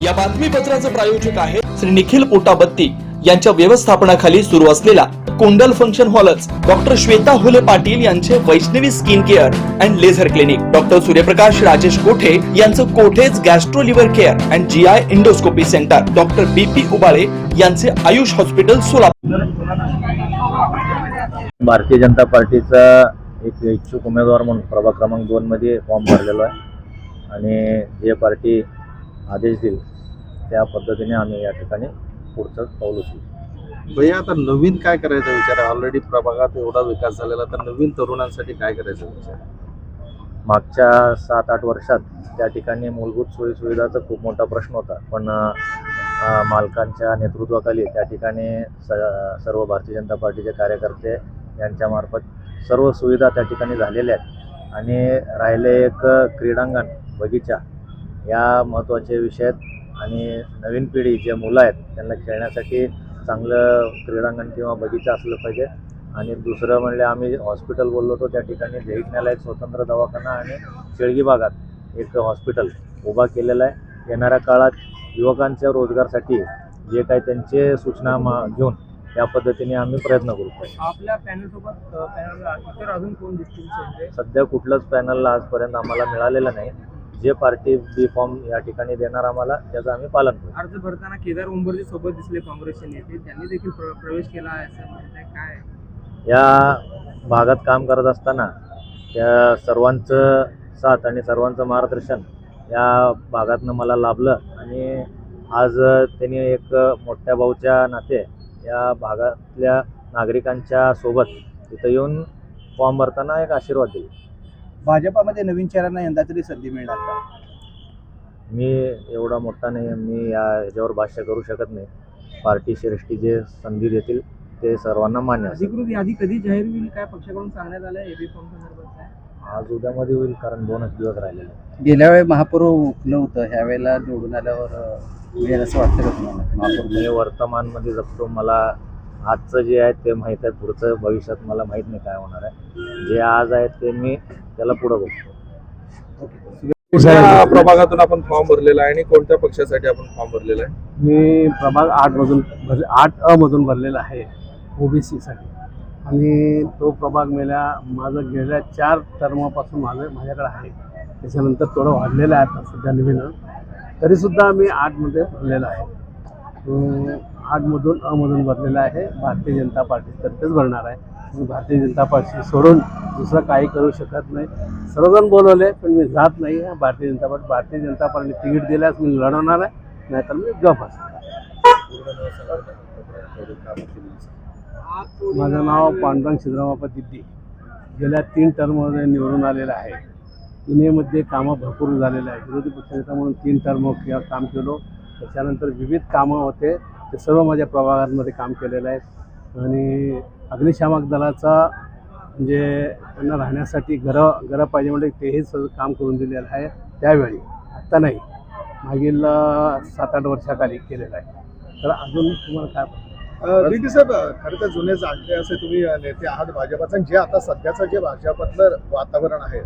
या बातमीपत्राचे प्रायोजक आहे श्री निखिल पोटाबत्ती यांच्या व्यवस्थापनाखाली सुरू असलेला कोंडल फंक्शन हॉलच, डॉक्टर श्वेता हुले पाटील यांचे Vaishnavi skin care and laser clinic, doctor Suryaprakash Rajesh Kothe यांचं Kothe's gastro liver care and GI endoscopy centre, doctor BP Ubale यांचे आयुष हॉस्पिटल सोलापूर। भारतीय जनता पार्टीचा एक इच्छुक उमेदवार म्हणून प्रभाग क्रमांक 2 मध्ये फॉर्म भरलेला आहे आणि जे पार्टी आदेश देईल त्या पद्धतीने आम्ही या ठिकाणी पुढचं पाऊल उचलू। भैया, आता नवीन काय करायचा विचार आहे? ऑलरेडी प्रभागात एवढा विकास झालेला, तर नवीन तरुणांसाठी काय करायचा विचार? मागच्या 7-8 वर्षात त्या ठिकाणी मूलभूत सोयीसुविधाचा खूप मोठा प्रश्न होता, पण मालकांच्या नेतृत्वाखाली त्या ठिकाणी सर्व भारतीय जनता पार्टीचे कार्यकर्ते यांच्यामार्फत सर्व सुविधा त्या ठिकाणी झालेल्या आहेत आणि राहिले एक क्रीडांगण, बगीचा या महत्त्वाचे विषय आहेत आणि नवीन पिढी जे मुलं आहेत त्यांना खेळण्यासाठी चांगलं क्रीडांगण किंवा बगीचा असलं पाहिजे। आणि दुसरं म्हणजे आम्ही हॉस्पिटल बोललो होतो, त्या ठिकाणी देहिकण्याला एक स्वतंत्र दवाखाना आणि शेळगी भागात एक हॉस्पिटल उभा केलेलं आहे। येणाऱ्या काळात युवकांच्या रोजगारासाठी जे काही त्यांचे सूचना घेऊन त्या पद्धतीने आम्ही प्रयत्न करू। आपल्या पॅनलसोबत इतर अजून कोण दिसतील? सध्या कुठलंच पॅनल आजपर्यंत आम्हाला मिळालेलं नाही। जे पार्टी बी फॉर्म या ठिकाणी देणार आम्हाला त्याचं आम्ही पालन करू। अर्ज भरताना केदार उंबरजी सोबत दिसले काँग्रेसचे नेते, त्यांनी देखील प्रवेश केला आहे असं म्हणताय, काय या भागात काम करत असताना त्या सर्वांचं साथ आणि सर्वांचं मार्गदर्शन या भागातनं मला लाभलं आणि आज त्यांनी एक मोठ्या भाऊच्या नाते या भागातल्या नागरिकांच्या सोबत तिथं येऊन फॉर्म भरताना एक आशीर्वाद दिला। भाजपामध्ये नवीन चेहऱ्यांना यंदा तरी संधी मिळणार का? मी एवढा मोठा नाही, मी याच्यावर भाष्य करू शकत नाही। पार्टी श्रेष्ठी जे संधी देतील ते सर्वांना मान्य असेल। अधिकृत यादी कधी जाहीर होईल, काय पक्षाकडून सांगण्यात आलं एबी फॉर्म संदर्भात? आज उद्यामध्ये होईल, कारण 2च दिवस राहिलेले। गेल्या वेळी महापूर नव्हतं, ह्या वेळेला निवडून आल्यावर मिळेल असं वाटतं का तुम्हाला? महापूर मी वर्तमानमध्ये जगतो, मला आजचं जे आहे ते माहीत आहे, पुढचं भविष्यात मला माहीत नाही काय होणार आहे। जे आज आहे ते मी त्याला पुढं बघतो। कुठल्या प्रभागातून आपण फॉर्म भरलेला आहे आणि कोणत्या पक्षासाठी आपण फॉर्म भरलेला आहे? मी प्रभाग 8 मधून भरलेला आहे ओबीसीसाठी आणि तो प्रभाग माझं गेल्या 4 टर्मपासून माझ्याकडे आहे। त्याच्यानंतर थोडं वाढलेलं आहे आता सध्या नवीन, तरीसुद्धा मी 8मध्ये भरलेला आहे। 8मधून अमधून भरलेला आहे, भारतीय जनता पार्टीतर्फेच भरणार आहे। मी भारतीय जनता पार्टी सोडून दुसरं काही करू शकत नाही। सर्वजण बोलवले पण मी जात नाही आहे भारतीय जनता पार्टी तिकीट दिल्यास मी लढवणार आहे, नाहीतर मी गप असणार। माझं नाव पांडुरंग सिद्धरामप्पा दिद्दी, गेल्या 3 टर्ममध्ये निवडून आलेलं आहे। पुणेमध्ये कामं भरपूर झालेलं आहे। विरोधी पक्षनेता म्हणून 3 टर्म काम केलो, त्याच्यानंतर विविध कामं होते ते सर्व माझ्या प्रभागांमध्ये काम केलेलं आहे आणि अग्निशामक दलाचा म्हणजे त्यांना राहण्यासाठी घरं पाहिजे म्हणजे तेही सर्व काम करून दिलेलं आहे त्यावेळी, आत्ता नाही, मागील 7-8 वर्षाखाली केलेलं आहे। तर अजून तुम्हाला काय दिदी साहेब, खरं तर जुने जाणते असे तुम्ही नेते आहात भाजपाचं, जे आता सध्याचं जे भाजपातलं वातावरण आहे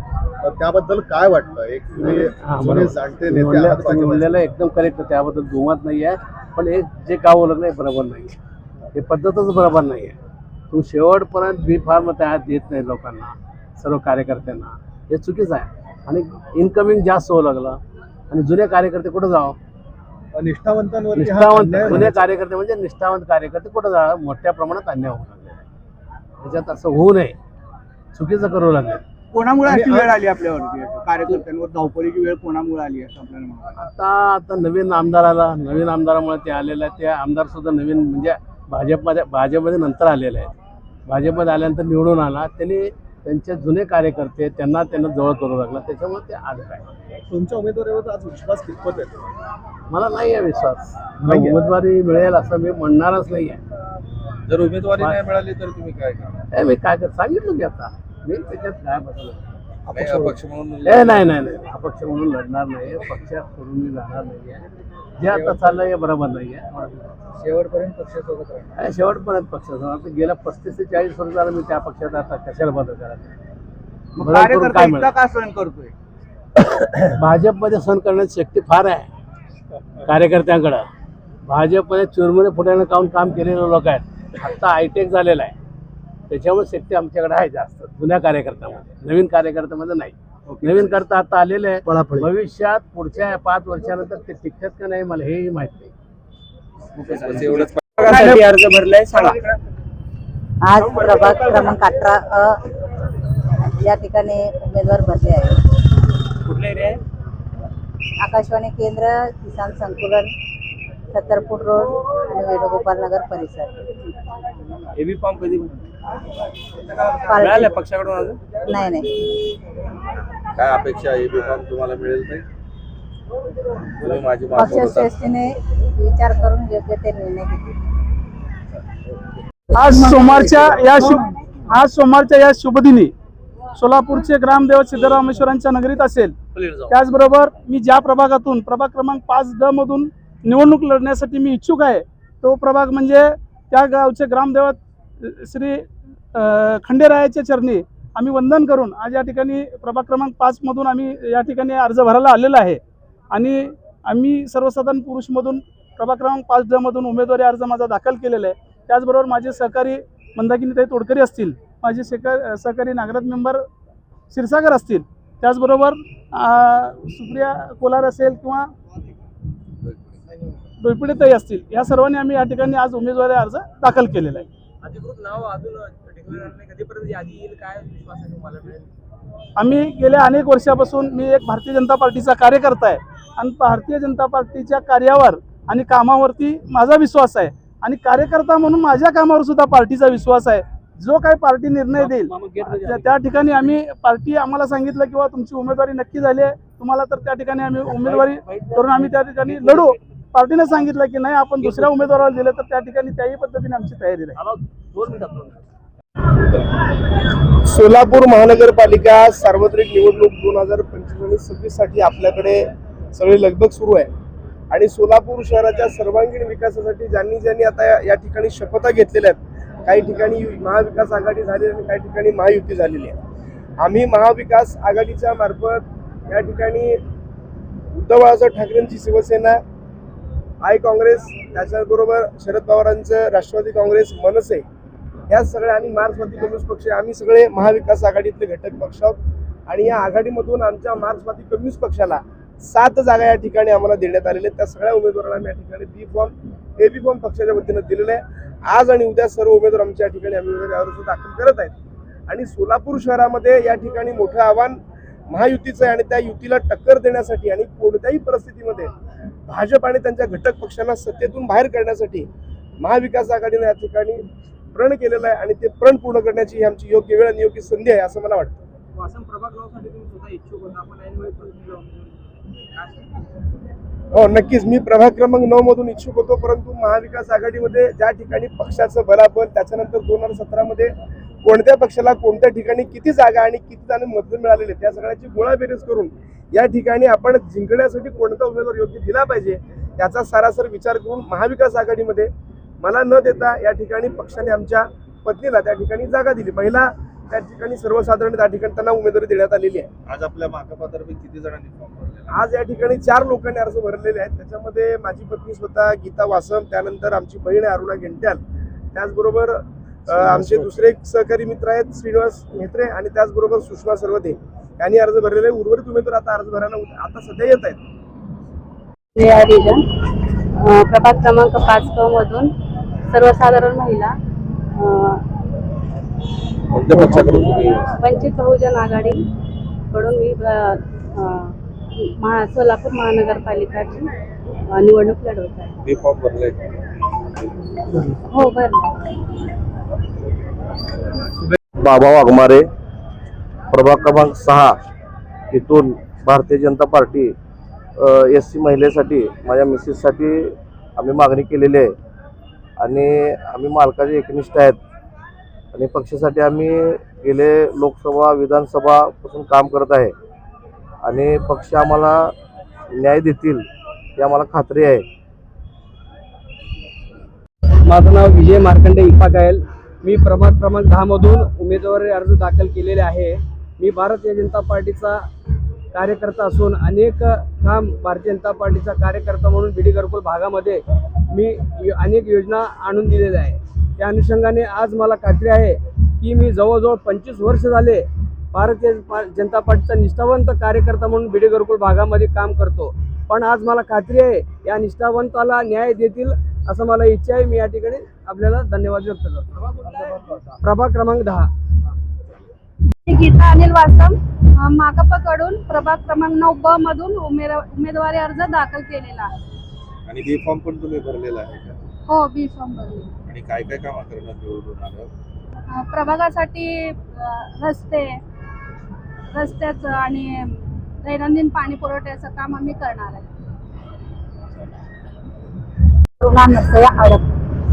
त्याबद्दल काय वाटतं? एक तुम्ही जुने जाणते नेते आहात बोललेलं एकदम करेक्ट, त्याबद्दल दुमत नाही आहे, पण एक जे गाव बोलत नाही बरोबर नाही आहे, हे पद्धतच बरोबर नाही आहे। तुम्ही शेवटपर्यंत बी फार्म तयार देत नाही लोकांना, सर्व कार्यकर्त्यांना, हे चुकीचं आहे आणि इनकमिंग जास्त होऊ लागलं आणि जुने कार्यकर्ते कुठं जावं? निष्ठावंतांवर जुने कार्यकर्ते म्हणजे निष्ठावंत कार्यकर्ते कुठं जावं? मोठ्या प्रमाणात अन्याय होऊ लागले, त्याच्यात असं होऊ नये, चुकीचं करू लागले। कोणामुळे अशी वेळ आली आपल्यावरती? कार्यकर्त्यांवर धावपळीची वेळ कोणामुळे आली असं आपल्याला? आता नवीन आमदारामुळे ते आलेलं आहे। ते आमदार सुद्धा नवीन म्हणजे भाजपमध्ये नंतर आलेले आहेत। भाजपमध्ये आल्यानंतर निवडून आला, त्यांनी त्यांचे जुने कार्यकर्ते त्यांना जवळ करू लागला, त्याच्यामुळे ते आज काय तुमच्या उमेदवारीवर आज विश्वास कितपत आहे? मला नाही आहे विश्वास, उमेदवारी मिळेल असं मी म्हणणारच नाही आहे। जर उमेदवारी नाही मिळाली तर तुम्ही काय करणार? मी काय सांगितलं की आता मी त्याच्यात काय बदल अपक्ष म्हणून नाही अपक्ष म्हणून लढणार नाही, पक्ष सोडून मी जाणार नाही आहे। जे आता चाललंय हे बरोबर नाही आहे। शेवटपर्यंत पक्षासोबत राहणार? शेवटपर्यंत पक्षासोबत गेल्या 35 ते 40 वर्ष झालं मी त्या पक्षात, आता कशाला बदल करायचं? कार्यकर्ता इतका का सहन करतोय? भाजपमध्ये सहन करण्याची शक्ती फार आहे, कार्यकर्त्यांकडं. भाजपमध्ये चुरमुरे फुटाने काम केलेले लोक आहेत. आत्ता हायटेक झालेला आहे, त्याच्यामुळे शक्ती आमच्याकडे आहे जास्त जुन्या कार्यकर्त्यामध्ये, नवीन कार्यकर्त्यामध्ये नाही. नवीन करता आता आलेले आहे. भविष्यात पुढच्या 5 वर्षानंतर ते टिकतात का नाही मला हेही माहित नाही. अर्ज भरलाय सांगा. आज प्रभाग क्रमांक 18 या ठिकाणी उमेदवार भरले आहे. कुठला एरिया आहे? आकाशवाणी केंद्र, किसान संकुलन, 70 फूट रोड आणि वेणुगोपाल नगर परिसर. एबी फॉर्म कधी मिळाला पक्षाकडून अजून? नाही. काय अपेक्षा आहे? एबी फॉर्म तुम्हाला मिळेल नाही? तुम्ही माझी मागणी होता. पक्षश्रेष्ठीने विचार करून योग्य ते निर्णय घेतले. आज सोमवारच्या या शुभदिनी सोलापूरचे ग्रामदेवत सिद्धरामेश्वरांच्या नगरीत असेल. त्याचबरोबर मी ज्या प्रभागातून प्रभाग क्रमांक 5D मधून निवडणूक लढण्यासाठी मी इच्छुक आहे, तो प्रभाग म्हणजे त्या गावचे ग्रामदेवत श्री खंडेरायाच्या चरणी आम्ही वंदन करून आज या ठिकाणी प्रभाग क्रमांक 5 मधून आम्ही या ठिकाणी अर्ज भरायला आलेला आहे. आणि आम्ही सर्वसाधारण पुरुषमधून प्रभाग क्रमांक 5D मधून उमेदवारी अर्ज माझा दाखल केलेला आहे. त्याचबरोबर माझे सहकारी मंदाकिनीताई तोडकरी असतील, माझे सहकारी नागराज मेंबर क्षीरसागर असतील, त्याचबरोबर सुप्रिया कोलार असेल किंवा डोईपिडेताई असतील, या सर्वांनी आम्ही या ठिकाणी आज उमेदवारी अर्ज दाखल केलेला आहे. अधिकृत नाव अजून डिक्लेअर नाही, कधीपर्यंत यादी येईल काय विश्वास आहे तुम्हाला मिळेल? आम्ही गेल्या अनेक वर्षापासून मी एक भारतीय जनता पार्टीचा कार्यकर्ता आहे आणि भारतीय जनता पार्टीच्या कार्यावर आणि कामावरती माझा विश्वास आहे आणि कार्यकर्ता म्हणून माझ्या कामावर सुद्धा पार्टीचा विश्वास आहे. जो काही पार्टी निर्णय देईल त्या ठिकाणी आम्ही पार्टी आम्हाला सांगितलं किंवा तुमची उमेदवारी नक्की झाली आहे तुम्हाला, तर त्या ठिकाणी आम्ही उमेदवारी करून आम्ही त्या ठिकाणी लढू. पार्टीने सांगितलं की नाही आपण दुसऱ्या उमेदवाराला दिलं तर त्या ठिकाणी त्याही पद्धतीने आमची तयारी राहील. सोलापूर महानगरपालिका सार्वत्रिक निवडणूक 2025-26 साठी आपल्याकडे सगळी लगबग सुरू आहे आणि सोलापूर शहराच्या सर्वांगीण विकासासाठी ज्यांनी आता या ठिकाणी शपथा घेतलेल्या आहेत. काही ठिकाणी महाविकास आघाडी झाली आणि काही ठिकाणी महायुती झालेली आहे. आम्ही महाविकास आघाडीच्या मार्फत या ठिकाणी उद्धव बाळासाहेब ठाकरेंची शिवसेना, आय काँग्रेस, त्याच्याबरोबर शरद पवारांचं राष्ट्रवादी काँग्रेस, मनसे, या सगळ्या आणि मार्क्सवादी कम्युनिस्ट पक्ष, आम्ही सगळे महाविकास आघाडीतले घटक पक्ष आहोत आणि या आघाडीमधून आमच्या मार्क्सवादी कम्युनिस्ट पक्षाला 7 जागा या ठिकाणी आम्हाला देण्यात आलेल्या आहेत. त्या सगळ्या उमेदवारांना आम्ही या ठिकाणी बी फॉर्म, एबी फॉर्म पक्षाच्या वतीनं दिलेलं आहे. आज आणि उद्या सर्व उमेदवार आमच्या ठिकाणी आम्ही उमेदवारी अर्ज दाखल करत आहेत आणि सोलापूर शहरामध्ये या ठिकाणी मोठं आव्हान महायुतीचं आहे आणि त्या युतीला टक्कर देण्यासाठी आणि कोणत्याही परिस्थितीमध्ये भाजप आणि त्यांच्या घटक पक्षांना सत्तेतून बाहेर काढण्यासाठी महाविकास आघाडीने या ठिकाणी प्रण केलेलं आहे आणि ते प्रण पूर्ण करण्याची ही आमची योग्य वेळ आणि योग्य संधी आहे असं मला वाटतं. वासम प्रभाग 9 साठी तुम्ही स्वतः इच्छुक होता, आपण ऐनवेळी पण दिलं. हो नक्कीच, मी प्रभाग क्रमांक 9 मधून इच्छुक होतो, परंतु महाविकास आघाडीमध्ये ज्या ठिकाणी पक्षाचं बलाबल, त्याच्यानंतर 2017 मध्ये कोणत्या पक्षाला कोणत्या ठिकाणी किती जागा आणि किती जण मत मिळालेले त्या सगळ्याची गोळाबेरीज करून या ठिकाणी आपण जिंकण्यासाठी कोणता उमेदवार योग्य दिला पाहिजे याचा सारासर विचार करून महाविकास आघाडीमध्ये मला न देता या ठिकाणी पक्षाने आमच्या पत्नीला त्या ठिकाणी जागा दिली. महिला त्या ठिकाणी सर्वसाधारण त्या ठिकाणी त्यांना उमेदवारी देण्यात आलेली आहे. आज आपल्या माकपातर्फे किती जणांनी फॉर्म भरले? आज या ठिकाणी 4 लोकांनी अर्ज भरलेले आहेत. त्याच्यामध्ये माझी पत्नी स्वतः गीता वासम, त्यानंतर आमची बहीण आहे अरुणा गेंट्याल, त्याचबरोबर आमचे दुसरे सहकारी मित्र आहेत श्रीनिवास म्हेत्रे आणि त्याचबरोबर सुषमा सर्वदे यांनी अर्ज भरलेले आहे. उर्वरित उमेदवार आता अर्ज भरायला आता सध्या येत आहेत. प्रभाग क्रमांक 5 मधून सर्वसाधारण महिला कोणत्या पक्षाकडून तुम्ही? वंचित बहुजन आघाडी कडून मी सोलापूर महानगरपालिकाची निवडणूक लढवत आहे. बी फॉर्म भरले? हो भरले. बाबा वाघमारे, प्रभाग क्रमांक 6 इथून भारतीय जनता पार्टी SC महिलेसाठी माझ्या मिसेससाठी आम्ही मागणी केलेली आहे आणि आम्ही मालकाचे एकनिष्ठ आहेत आणि पक्षासाठी आम्ही गेले लोकसभा विधानसभापासून काम करत आहे आणि पक्ष आम्हाला न्याय देतील ही आम्हाला खात्री आहे. माझं नाव विजय मार्कंडे इपाकायल. मी प्रभाग क्रमांक 10 मधून उमेदवारी अर्ज दाखल केलेले आहे. मी भारतीय जनता पार्टीचा कार्यकर्ता असून अनेक काम भारतीय जनता पार्टीचा कार्यकर्ता म्हणून बीडी घरकुल भागामध्ये मी अनेक योजना आणून दिलेल्या आहे. त्या अनुषंगाने आज मला खात्री आहे की मी जवळजवळ 25 वर्ष झाले भारतीय जनता पार्टीचा निष्ठावंत कार्यकर्ता म्हणून बीडी घरकुल भागामध्ये काम करतो. पण आज मला खात्री आहे या निष्ठावंताला न्याय देतील असं मला इच्छा आहे. मी या ठिकाणी आपल्याला धन्यवाद व्यक्त करतो. प्रभाग क्रमांक 10. गीता अनिल वासम, माकपकडून प्रभाग क्रमांक 9 मधून उमेदवारी अर्ज दाखल केलेला आहे. आणि बी फॉर्म पण तुम्ही भरलेला आहे का? हो, बी फॉर्म भरले. आणि काय काय कामं करण्यात निवडून आलं? प्रभागासाठी रस्त्याचं आणि दैनंदिन पाणी पुरवठ्याचं काम आम्ही करणार आहे. करुणा नरसया अडप,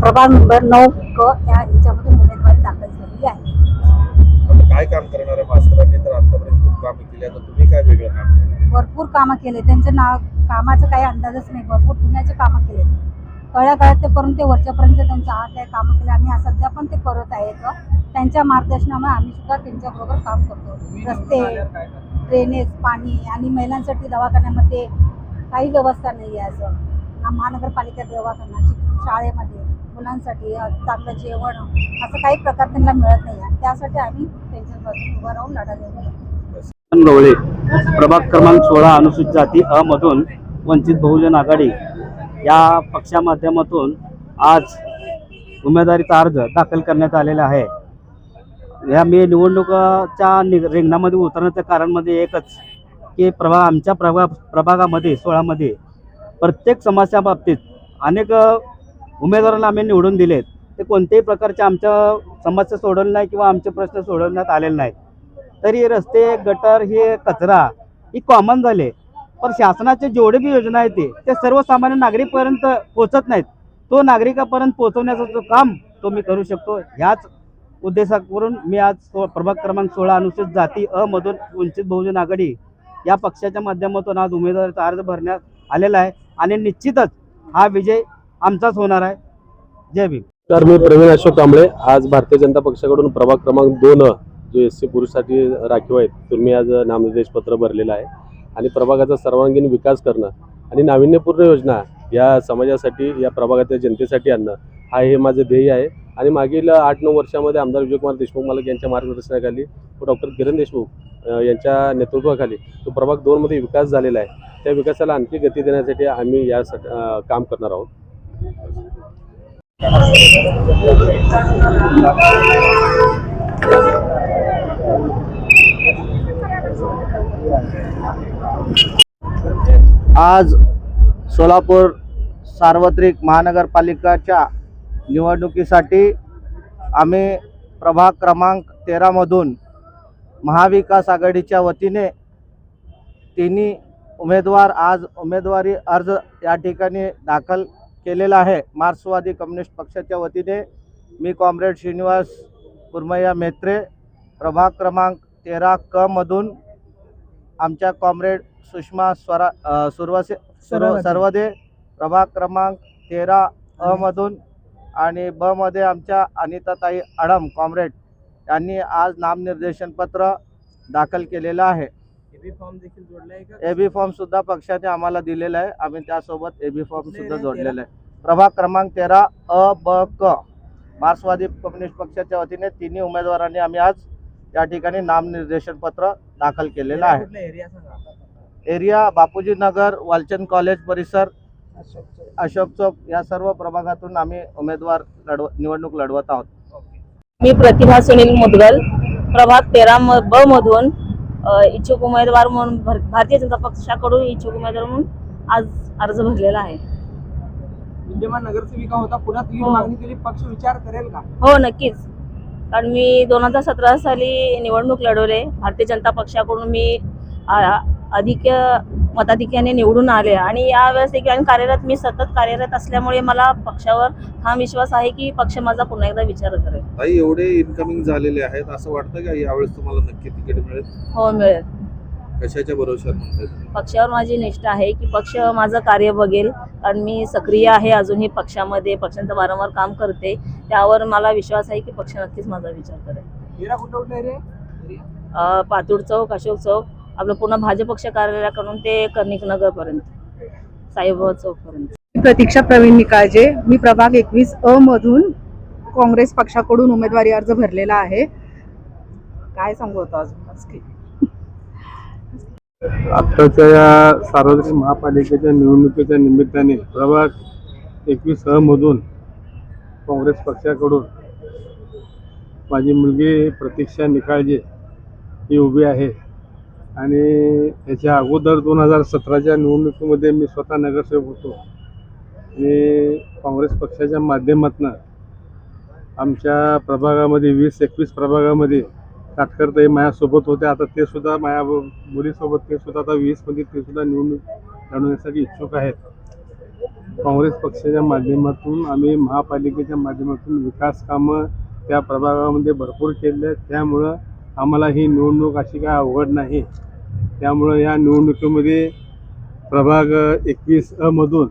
प्रभाग नंबर 9 क या याच्यामधून उमेदवारी दाखल झालेली आहे. आता काय काम करणाऱ्या मास्तरांनी तर आतापर्यंत खूप कामं केली, आता तुम्ही काय वेगळं काम करणार? भरपूर कामं केले, त्यांचं नाव कामाचं काही अंदाजच नाही. भरपूर पुण्याचे कामं केले, कळ्या ते करून ते वरच्यापर्यंत त्यांच्या हात आहे कामं केले आणि सध्या पण ते करत आहेत. त्यांच्या मार्गदर्शनामुळे आम्ही सुद्धा त्यांच्याबरोबर काम करतो. रस्ते, ड्रेनेज, पाणी आणि महिलांसाठी दवाखान्यामध्ये काही व्यवस्था नाही आहे. असं महानगरपालिका दवाखाना, शाळेमध्ये मुलांसाठी चांगलं जेवण असं काही प्रकार त्यांना मिळत नाही आहे. त्यासाठी आम्ही त्यांच्यापासून उभं राहून लढा देतो. गवळे, प्रभाग क्रमांक 16 अनुसूचित जाती अ मधून वंचित बहुजन आघाडी या पक्षामाध्यमातून आज उमेदवारीचा अर्ज दाखल करण्यात आलेला आहे. या मी निवडणुकाच्या रिंगणामध्ये उतरण्याचं कारण म्हणजे एकच की आमच्या प्रभागामध्ये 16 मध्ये प्रत्येक समस्या बाबतीत अनेक उमेदवारांना आम्ही निवडून दिलेत. ते कोणत्याही प्रकारच्या आमच्या समस्या सोडवल्या नाही किंवा आमचे प्रश्न सोडवण्यात आलेले नाहीत. तरी रस्ते, गटर, हे कचरा ही कॉमन झाले. पण शासनाचे जेवढे बी योजना आहेत ते सर्वसामान्य नागरिकपर्यंत पोहोचत नाहीत. तो नागरिकापर्यंत पोहोचवण्याचं जो काम तो मी करू शकतो. ह्याच उद्देशावरून मी आज प्रभाग क्रमांक 16 अनुसूचित जाती अ मधून वंचित बहुजन आघाडी या पक्षाच्या माध्यमातून आज उमेदवारीचा अर्ज भरण्यात आलेला आहे आणि निश्चितच हा विजय आमचाच होणार आहे. जय भीम. तर मी प्रवीण अशोक कांबळे, आज भारतीय जनता पक्षाकडून प्रभाग क्रमांक 2 जो SC पुरुषसाठी राखीव आहेत तुम्ही आज नामनिर्देश पत्र भरलेलं आहे. आणि प्रभागाचा सर्वांगीण विकास करणं आणि नाविन्यपूर्ण योजना या समाजासाठी, या प्रभागातील जनतेसाठी आणणं हा हे माझं ध्येय आहे. आणि मागील 8-9 वर्षामध्ये आमदार विजयकुमार देशमुख मालक यांच्या मार्गदर्शनाखाली व डॉक्टर किरण देशमुख यांच्या नेतृत्वाखाली तो प्रभाग 2 मध्ये विकास झालेला आहे. त्या विकासाला आणखी गती देण्यासाठी आम्ही यासाठी काम करणार आहोत. आज सोलापूर सार्वत्रिक महानगरपालिकाच्या निवडणुकीसाठी आम्ही प्रभाग क्रमांक 13 मधून महाविकास आघाडीच्या वतीने तिन्ही उमेदवार आज उमेदवारी अर्ज या ठिकाणी दाखल केलेला आहे. मार्क्सवादी कम्युनिस्ट पक्षाच्या वतीने मी कॉम्रेड श्रीनिवास कुरमैया मेत्रे, प्रभाग क्रमांक 13 क मधून आमच्या कॉम्रेड सुषमा सर्वदे, प्रभाग क्रमांक 13 अ मधून आणि ब मध्ये आमच्या अनिताताई आडम कॉम्रेड यांनी आज नामनिर्देशन पत्र दाखल केलेलं आहे. एबी फॉर्म देखील जोडला आहे का? एबी फॉर्म सुद्धा पक्षाने आम्हाला दिलेला आहे. आम्ही त्यासोबत एबी फॉर्म सुद्धा जोडलेला आहे. प्रभाग क्रमांक 13 अ ब क मार्क्सवादी कम्युनिस्ट पक्षाच्या वतीने तिन्ही उमेदवारांनी आम्ही आज या ठिकाणी नामनिर्देशन पत्र दाखल केलेलं आहे. कुठला एरिया सांगा? एरिया बापूजी नगर, वालचंद कॉलेज परिसर, अशोक चौक या सर्व प्रभागातून आम्ही उमेदवार निवडणूक लढवत आहोत. मी प्रतिभा सुनील मुदगल, प्रभाग 13 ब मधून इच्छुक उमेदवार म्हणून भारतीय जनता पक्षाकडून इच्छुक उमेदवार म्हणून आज अर्ज भरलेला आहे. विद्यमान नगरसेविका होता, पुन्हा तुम्ही मागणी केली, पक्ष विचार करेल का? हो, नक्कीच. कारण मी 2017 साली निवडणूक लढवले. भारतीय जनता पक्षाकडून मी अधिक मताधिक्याने निवडून आले आणि यावेळेस देखील कार्यरत, मी सतत कार्यरत असल्यामुळे मला पक्षावर हा विश्वास आहे की पक्ष माझा पुन्हा एकदा विचार करेल. ताई, एवढे इनकमिंग झालेले आहेत, असं वाटतं का यावेळेस तुम्हाला नक्की तिकीट मिळेल? हो, मिळेल. कशाच्या भरोश्यावर म्हणताय? पक्षावर माझी निष्ठा आहे की पक्ष माझं कार्य बघेल. कारण मी सक्रिय आहे अजूनही पक्षामध्ये, पक्षांचं वारंवार काम करते. त्यावर मला विश्वास आहे की पक्ष नक्कीच माझा विचार करेल. एरिया कुठला एरिया? पातूर चौक, अशोक चौक, आपलं पूर्ण भाजप पक्ष कार्यालयाकडून ते कर्णिक नगरपर्यंत, साईबाबा चौकपर्यंत. प्रतीक्षा प्रवीण निकाळजे, मी प्रभाग 21 मधून काँग्रेस पक्षाकडून उमेदवारी अर्ज भरलेला आहे. काय सांगू आता अजून? आत्ताच्या या सार्वत्रिक महापालिकेच्या निवडणुकीच्या निमित्ताने प्रभाग 21 मधून काँग्रेस पक्षाकडून माझी मुलगी प्रतीक्षा निकाळजे ही उभी आहे. आणि याच्या अगोदर 2017च्या निवडणुकीमध्ये मी स्वतः नगरसेवक होतो आणि काँग्रेस पक्षाच्या माध्यमातून आमच्या प्रभागामध्ये 20-21 प्रभागामध्ये काटकरताई माझ्यासोबत होते. आता ते सुद्धा माझ्या मुलीसोबत ते सुद्धा आता 20मध्ये ते सुद्धा निवडणूक लढवण्यासाठी इच्छुक आहेत. काँग्रेस पक्षाच्या माध्यमातून आम्ही महापालिकेच्या माध्यमातून विकास कामं त्या प्रभागामध्ये भरपूर केले आहेत. त्यामुळं आम्हाला ही निवडणूक अशी काय अवघड नाही. त्यामुळं या निवडणुकीमध्ये प्रभाग 21 मधून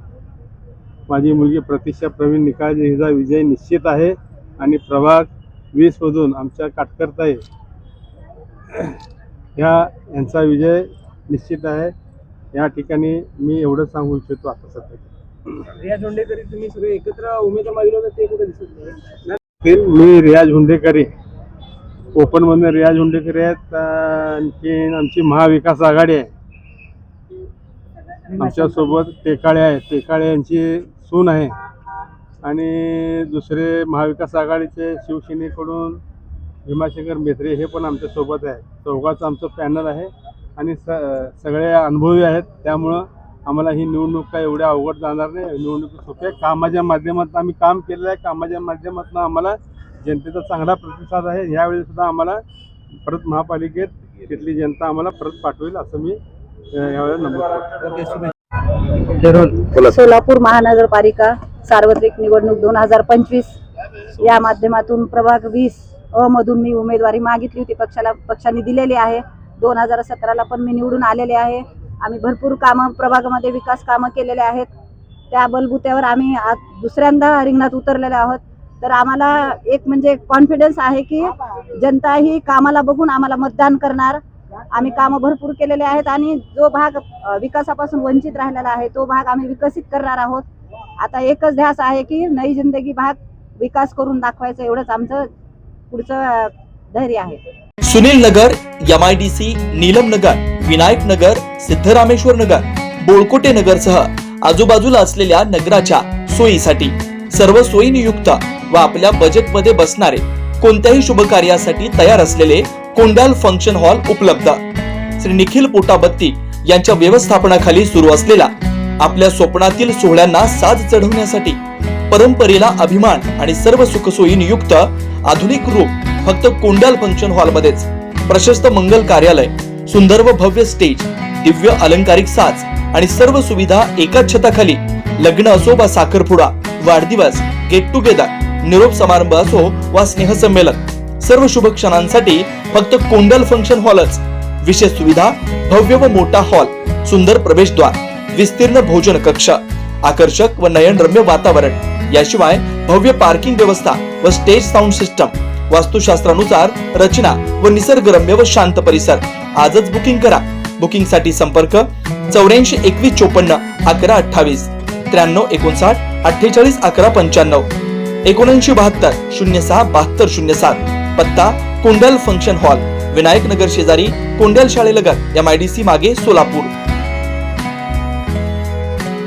माझी मुलगी प्रतीक्षा प्रवीण निकाळजे हिचा विजय निश्चित आहे. आणि प्रभाग 20 मधून आमच्या काटकरताई यांचा विजय निश्चित आहे. या ठिकाणी मी एवढं सांगू इच्छितो. आता सध्या रियाज हुंडेकरी तुम्ही सगळे एकत्र उमेदवार मागितले होते, ते कुठे दिसत नाही? मी रियाज हुंडेकरी, ओपनमधून रियाज हुंडेकरी आहेत. आणखी आमची महाविकास आघाडी आहे, आमच्यासोबत टेकाळे आहे, टेकाळे यांची सून आहे. आणि दुसरे महाविकास आघाडीचे शिवसेनेकडून भीमाशंकर मेत्रे हे पण आमच्यासोबत आहे. चौघाचं आमचं पॅनल आहे आणि सगळे अनुभवी आहेत. त्यामुळं आम्हाला ही निवडणूक काय एवढ्या अवघड जाणार नाही. निवडणूक सोपे कामाच्या माध्यमातून आम्ही काम केलेलं आहे. कामाच्या माध्यमातून आम्हाला जनतेचा चांगला प्रतिसाद आहे. यावेळी सुद्धा आम्हाला परत महापालिकेत तिथली जनता आम्हाला परत पाठवेल असं मी यावेळेला नमूद करतो. सोलापूर महानगरपालिका सार्वत्रिक निवडणूक 2025 या माध्यमातून प्रभाग 20 मधून मी उमेदवारी मागितली होती. पक्षाने दिलेली आहे. 2017ला पण मी निवडून आलेले आहे. आम्ही भरपूर कामं प्रभागामध्ये विकास कामं केलेले आहेत. त्या बलबुत्यावर आम्ही आज दुसऱ्यांदा रिंगणात उतरलेले आहोत. तर आम्हाला एक म्हणजे कॉन्फिडन्स आहे की जनता ही कामाला बघून आम्हाला मतदान करणार. आम्ही कामं भरपूर केलेले आहेत आणि जो भाग विकासापासून वंचित राहिलेला आहे तो भाग आम्ही विकसित करणार आहोत. आता एकच ध्यास आहे की नई जिंदगी भाग विकास करून दाखवायचं, एवढंच आमचं पुढचं धैर्य आहे. सुनील नगर, MIDC, नीलम नगर, विनायक नगर, सिद्धरामेश्वर नगर, बोळकोटे नगर सह आजूबाजूला असलेल्या नगराच्या सोयीसाठी सर्व सोयीनियुक्त व आपल्या बजेटमध्ये बसणारे कोणत्याही शुभ कार्यासाठी तयार असलेले कोंडाल फंक्शन हॉल उपलब्ध. श्री निखिल पोटाबत्ती यांच्या व्यवस्थापनाखाली सुरू असलेला आपल्या स्वप्नातील सोहळ्यांना साज चढवण्यासाठी परंपरेला अभिमान आणि सर्व सुखसोयी नियुक्त आधुनिक रूप फक्त कोंडाल फंक्शन हॉल मध्येच. प्रशस्त मंगल कार्यालय, सुंदर व भव्य स्टेज, दिव्य अलंकारिक साज आणि सर्व सुविधा एकाच छताखाली. लग्न असो वा साखरपुडा, वाढदिवस, गेट टुगेदर, निरोप समारंभ असो वा स्नेहसंमेलन, सर्व शुभ क्षणांसाठी फक्त कोंडाल फंक्शन हॉलच. विशेष सुविधा, भव्य व मोठा हॉल, सुंदर प्रवेशद्वार, विस्तीर्ण भोजन कक्ष, आकर्षक व नयनरम्य वातावरण, याशिवाय भव्य पार्किंग व्यवस्था व स्टेज साऊंड सिस्टम, वास्तुशास्त्रानुसार रचना व निसर्गरम्य व शांत परिसर. आजच बुकिंग करा. बुकिंग साठी संपर्क 84 21 54 11 28 93 59 48 11 95 79 72 06 72 07. पत्ता कोंडाल फंक्शन हॉल, विनायक नगर शेजारी, कोंडाल शाळेलगत, MIDC मागे, सोलापूर.